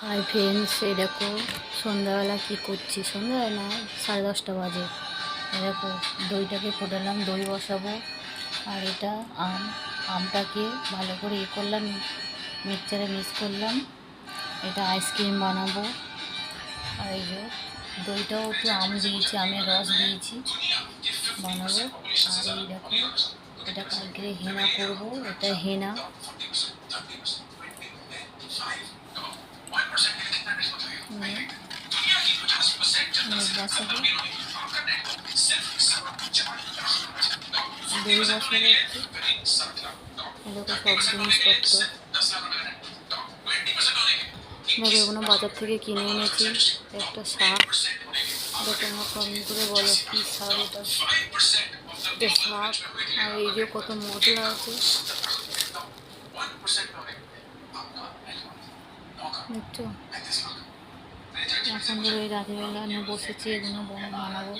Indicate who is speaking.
Speaker 1: Hi friends, এই দেখো সন্ধ্যাবেলা কী করছি। সন্ধ্যাবেলা না, 10:30 বাজে। এই দেখো দইটাকে ফোটালাম, দই বসাবো। আর এটা আমটাকে ভালো করে করলাম, মিক্সচারে মিক্স করলাম। এটা আইসক্রিম বানাবো। আর এই যে দইটাও একটু আম দিয়েছি, আমের রস দিয়েছি, বানাবো। আর এই দেখো এটা কালকে হেনা করবো, এটা হেনা। বসাবো, দই বসাবো একটু। এরকম সব জিনিসপত্র দেখো, এগুলো বাজার থেকে কিনে এনেছি। একটা শাক, এটা তোমরা কমেন্ট করে বলো কী শাক এটা। এটা শাক। আর এই যে কত মশলা আছে দেখছো। এখন ধরো এই রাত্রিবেলা নিয়ে বসেছি, এগুলো বানাবো।